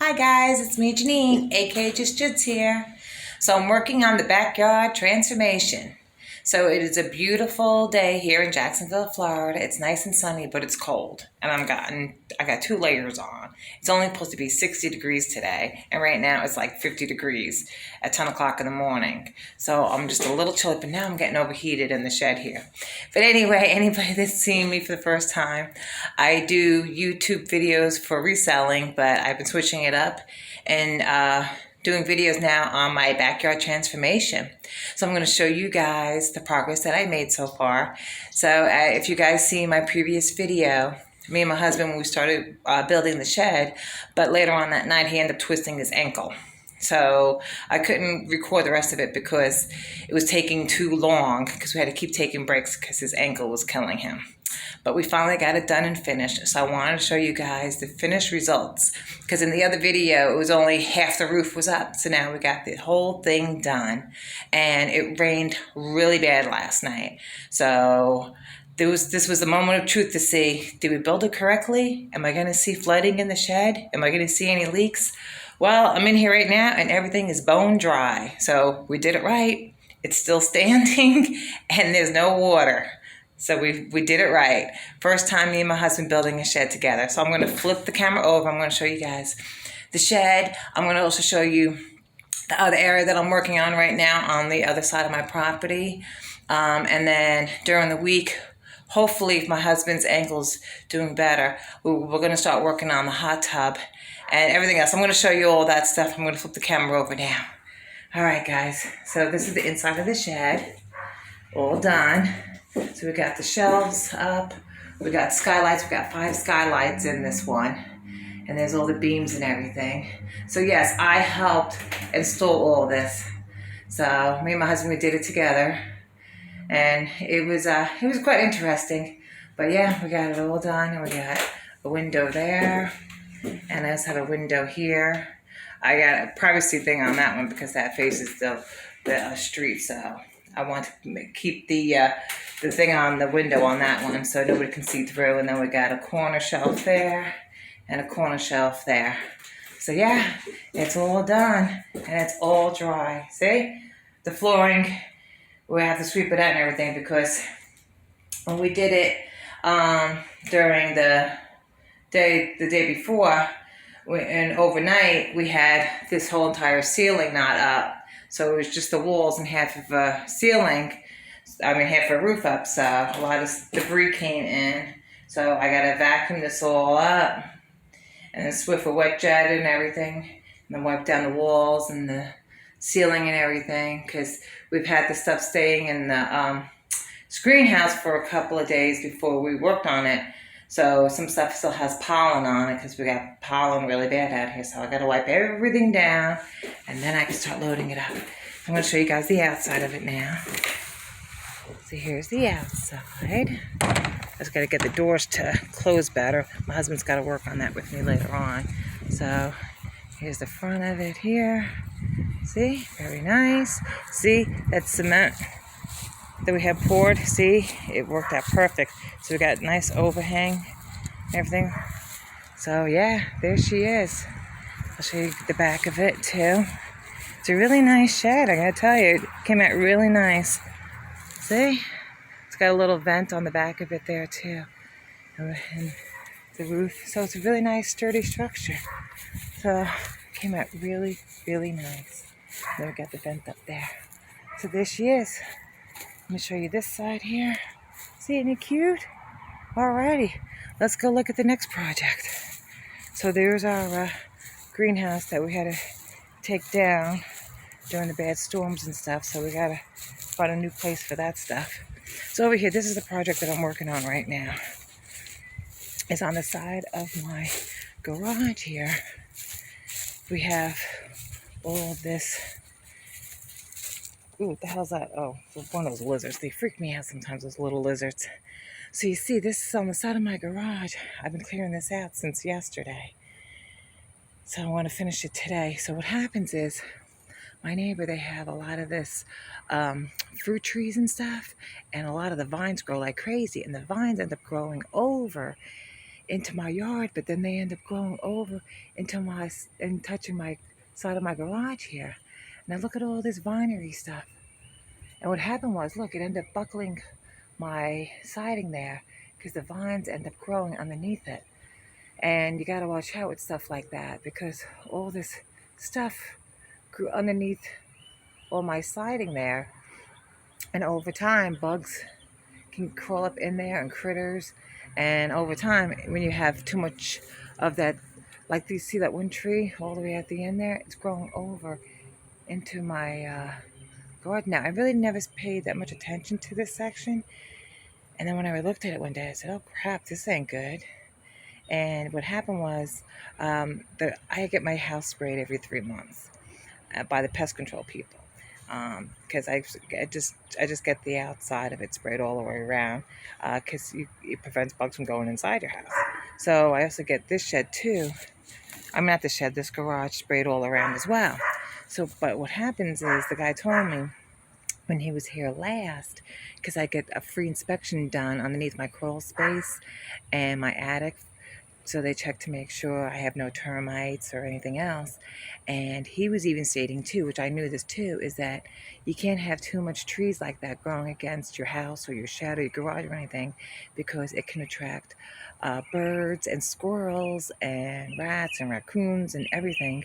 Hi guys, it's me Janine, aka Just Juds here. So I'm working on the backyard transformation. So it is a beautiful day here in Jacksonville, Florida. It's nice and sunny, but it's cold. And I got 2 layers on. It's only supposed to be 60 degrees today, and right now it's like 50 degrees at 10 o'clock in the morning. So I'm just a little chilly, but now I'm getting overheated in the shed here. But anyway, anybody that's seeing me for the first time, I do YouTube videos for reselling, but I've been switching it up and doing videos now on my backyard transformation. So I'm going to show you guys the progress that I made so far. So if you guys see my previous video, me and my husband, we started building the shed, but later on that night he ended up twisting his ankle. So I couldn't record the rest of it because it was taking too long, because we had to keep taking breaks because his ankle was killing him. But we finally got it done and finished. So I wanted to show you guys the finished results, because in the other video, it was only half the roof was up. So now we got the whole thing done. And it rained really bad last night. So this was the moment of truth to see, did we build it correctly? Am I going to see flooding in the shed? Am I going to see any leaks? Well, I'm in here right now and everything is bone dry. So we did it right. It's still standing and there's no water. So we did it right. First time me and my husband building a shed together. So I'm going to flip the camera over. I'm going to show you guys the shed. I'm going to also show you the other area that I'm working on right now on the other side of my property. And then during the week, hopefully if my husband's ankle's doing better, we're going to start working on the hot tub and everything else. I'm going to show you all that stuff. I'm going to flip the camera over now. All right, guys. So this is the inside of the shed. All done. So we got the shelves up, we got skylights, we got 5 skylights in this one, and there's all the beams and everything. So yes, I helped install all this. So me and my husband, we did it together, and it was quite interesting. But yeah, we got it all done, and we got a window there, and I also have a window here. I got a privacy thing on that one because that faces the street, so I want to keep the thing on the window on that one so nobody can see through. And then we got a corner shelf there and a corner shelf there. So yeah, it's all done and it's all dry. See? The flooring, we have to sweep it out and everything because when we did it during the day before, and overnight, we had this whole entire ceiling not up. So it was just the walls and half of a ceiling, half a roof up. So a lot of debris came in. So I got to vacuum this all up and then Swiffer wet jet and everything. And then wipe down the walls and the ceiling and everything. Because we've had the stuff staying in the screen house for a couple of days before we worked on it. So some stuff still has pollen on it because we got pollen really bad out here. So I got to wipe everything down and then I can start loading it up. I'm going to show you guys the outside of it now. So here's the outside. I just got to get the doors to close better. My husband's got to work on that with me later on. So here's the front of it here. See, very nice. See, that's cement that we had poured. See, it worked out perfect. So we got nice overhang and everything. So yeah, there she is. I'll show you the back of it too. It's a really nice shed, I gotta tell you. It came out really nice. See, it's got a little vent on the back of it there too, and the roof. So it's a really nice sturdy structure. So it came out really, really nice. Then we got the vent up there. So there she is. Let me show you this side here. See, isn't it cute? Alrighty, let's go look at the next project. So there's our greenhouse that we had to take down during the bad storms and stuff. So we gotta find a new place for that stuff. So over here, this is the project that I'm working on right now. It's on the side of my garage here. We have all of this. Ooh, what the hell's that? Oh, it's one of those lizards. They freak me out sometimes, those little lizards. So you see, this is on the side of my garage. I've been clearing this out since yesterday. So I want to finish it today. So what happens is, my neighbor, they have a lot of this fruit trees and stuff. And a lot of the vines grow like crazy. And the vines end up growing over into my yard, but then they end up growing over into my and touching my side of my garage here. Now look at all this vinery stuff. And what happened was, look, it ended up buckling my siding there because the vines end up growing underneath it. And you got to watch out with stuff like that because all this stuff grew underneath all my siding there. And over time, bugs can crawl up in there and critters. And over time, when you have too much of that, like you see that one tree all the way at the end there, it's growing over into my garden. Now, I really never paid that much attention to this section. And then when I looked at it one day, I said, oh crap, this ain't good. And what happened was I get my house sprayed every 3 months by the pest control people. Because I just get the outside of it sprayed all the way around because it prevents bugs from going inside your house. So I also get this shed too. I'm not the shed, this garage sprayed all around as well. So, but what happens is the guy told me when he was here last, because I get a free inspection done underneath my crawl space and my attic. So they check to make sure I have no termites or anything else. And he was even stating too, which I knew this too, is that you can't have too much trees like that growing against your house or your shed or your garage or anything because it can attract birds and squirrels and rats and raccoons and everything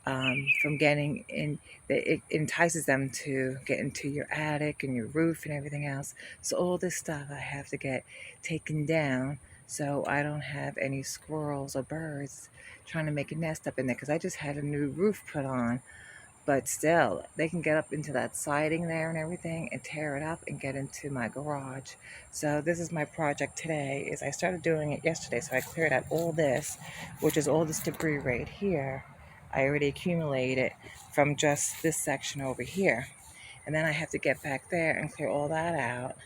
from getting in. It entices them to get into your attic and your roof and everything else. So all this stuff I have to get taken down so I don't have any squirrels or birds trying to make a nest up in there because I just had a new roof put on. But still, they can get up into that siding there and everything and tear it up and get into my garage. So this is my project today. Is I started doing it yesterday, so I cleared out all this, which is all this debris right here. I already accumulated from just this section over here. And then I have to get back there and clear all that out.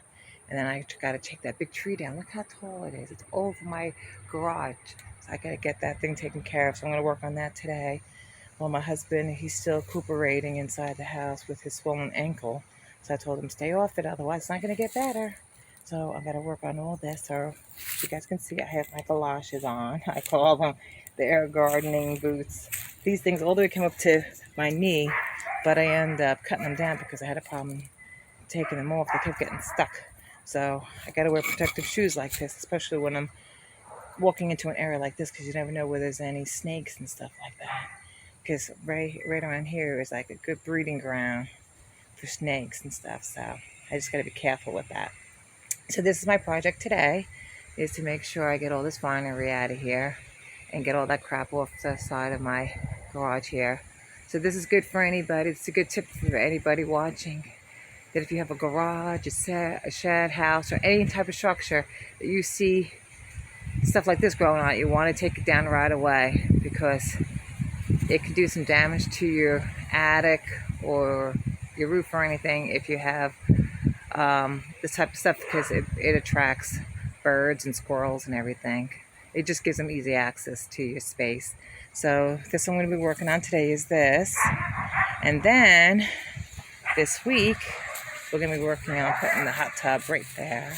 And then I got to take that big tree down. Look how tall it is. It's over my garage. So I got to get that thing taken care of. So I'm going to work on that today. Well, my husband, he's still recuperating inside the house with his swollen ankle. So I told him, stay off it, otherwise it's not going to get better. So I got to work on all this. So you guys can see I have my galoshes on. I call them the air gardening boots. These things all the way came up to my knee, but I ended up cutting them down because I had a problem taking them off. They kept getting stuck. So I got to wear protective shoes like this, especially when I'm walking into an area like this because you never know where there's any snakes and stuff like that. Because right around here is like a good breeding ground for snakes and stuff. So I just got to be careful with that. So this is my project today, is to make sure I get all this vinery out of here and get all that crap off the side of my garage here. So this is good for anybody. It's a good tip for anybody watching. That if you have a garage, a shed, house, or any type of structure that you see stuff like this growing on it, you want to take it down right away because it can do some damage to your attic or your roof or anything if you have this type of stuff because it attracts birds and squirrels and everything. It just gives them easy access to your space. So this I'm going to be working on today is this. And then this week, we're going to be working on putting the hot tub right there.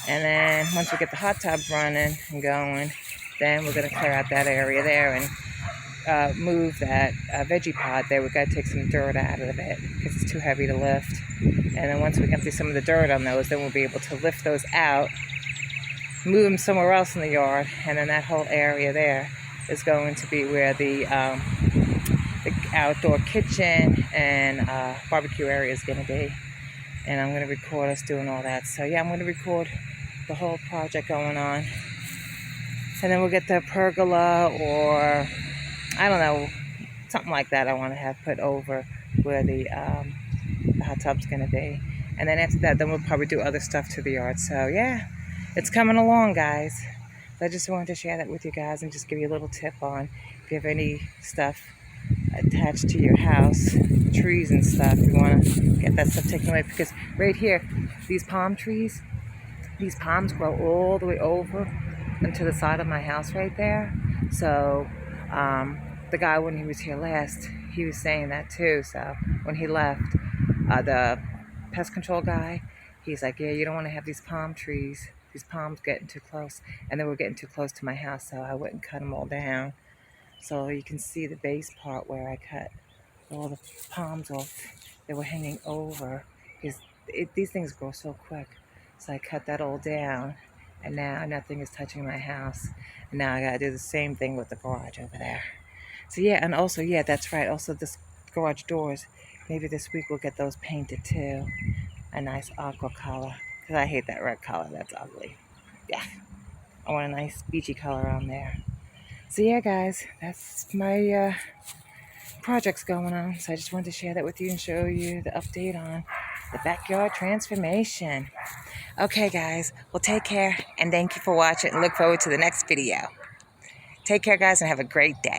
And then once we get the hot tub running and going, then we're going to clear out that area there and move that veggie pod there. We've got to take some dirt out of it because it's too heavy to lift. And then once we empty some of the dirt on those, then we'll be able to lift those out, move them somewhere else in the yard, and then that whole area there is going to be where the outdoor kitchen and barbecue area is going to be. And I'm going to record us doing all that. So yeah, I'm going to record the whole project going on. And then we'll get the pergola or, I don't know, something like that I want to have put over where the hot tub's going to be. And then after that, then we'll probably do other stuff to the yard. So yeah, it's coming along, guys. So I just wanted to share that with you guys and just give you a little tip on if you have any stuff attached to your house, trees and stuff, you want to get that stuff taken away. Because right here, these palm trees, these palms grow all the way over into the side of my house right there. So the guy, when he was here last, he was saying that too. So when he left, the pest control guy, he's like, yeah, you don't want to have these palm trees these palms getting too close, and they were getting too close to my house, so I wouldn't cut them all down. So you can see the base part where I cut all the palms off. They were hanging over because these things grow so quick. So I cut that all down, and now nothing is touching my house. And now I gotta do the same thing with the garage over there. So yeah, and also, yeah, that's right. Also, this garage doors, maybe this week we'll get those painted too. A nice aqua color, because I hate that red color. That's ugly. Yeah, I want a nice beachy color on there. So yeah, guys, that's my projects going on. So I just wanted to share that with you and show you the update on the backyard transformation. Okay, guys, well, take care, and thank you for watching, and look forward to the next video. Take care, guys, and have a great day.